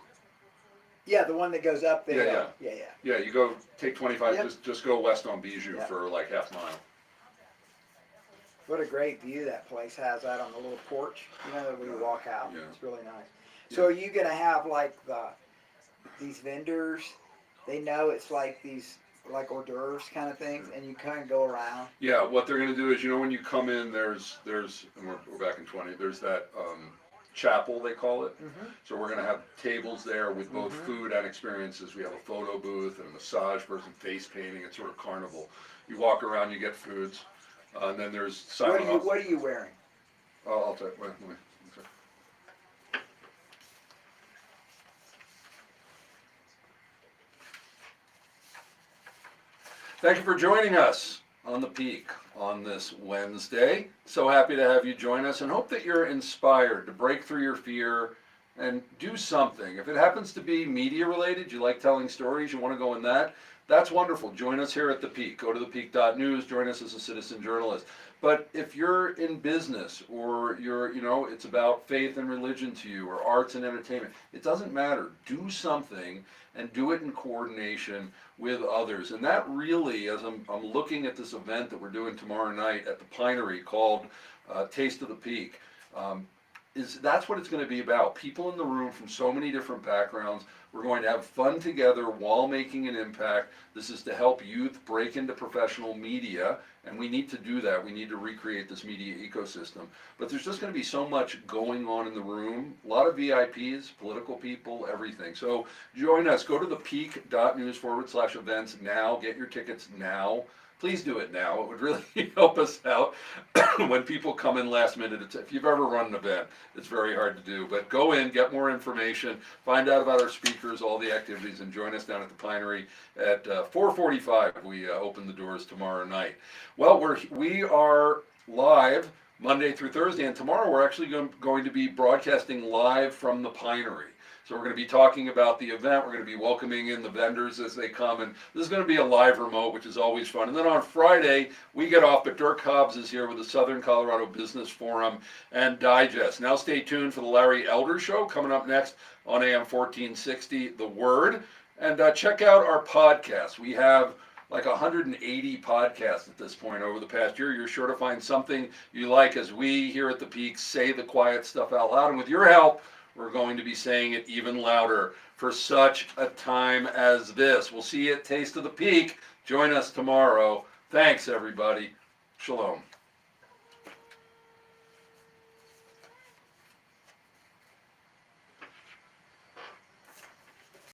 Yeah, the one that goes up the Yeah, hill. Yeah. Yeah, you go, take 25, Yep. just go west on Bijou Yep. for like half mile. What a great view that place has out on the little porch, that we walk out. Yeah. It's really nice. So are you going to have like these vendors, they know it's like these like hors d'oeuvres kind of things, and you kind of go around? Yeah, what they're gonna do is, when you come in, there's, and we're back in 20, there's that, chapel, they call it. So we're gonna have tables there with both food and experiences. We have a photo booth and a massage person, face painting. It's sort of carnival. You walk around, you get foods, and then there's signing off. What are you wearing? Oh, I'll tell you. Wait, let me. Thank you for joining us on the Peak on this Wednesday. So happy to have you join us, and hope that you're inspired to break through your fear and do something. If it happens to be media related, you like telling stories, you want to go in that's wonderful. Join us here at the Peak. Go to thepeak.news, join us as a citizen journalist. But if you're in business, or it's about faith and religion to you, or arts and entertainment, it doesn't matter. Do something, and do it in coordination with others. And that really, as I'm looking at this event that we're doing tomorrow night at the Pinery called Taste of the Peak, that's what it's going to be about. People in the room from so many different backgrounds. We're going to have fun together while making an impact. This is to help youth break into professional media, and we need to do that. We need to recreate this media ecosystem. But there's just going to be so much going on in the room. A lot of VIPs, political people, everything. So join us. Go to thepeak.news/events now. Get your tickets now. Please do it now. It would really help us out when people come in last minute. If you've ever run an event, it's very hard to do. But go in, get more information, find out about our speakers, all the activities, and join us down at the Pinery at 4:45. We open the doors tomorrow night. Well, we are live Monday through Thursday, and tomorrow we're actually going to be broadcasting live from the Pinery. So we're going to be talking about the event. We're going to be welcoming in the vendors as they come, and this is going to be a live remote, which is always fun. And then on Friday, we get off, but Dirk Hobbs is here with the Southern Colorado Business Forum and Digest. Now stay tuned for the Larry Elder Show coming up next on AM 1460, The Word. And check out our podcast. We have like 180 podcasts at this point over the past year. You're sure to find something you like as we here at the Peak say the quiet stuff out loud. And with your help, we're going to be saying it even louder for for such a time as this. We'll see you at Taste of the Peak. Join us tomorrow. Thanks, everybody. Shalom.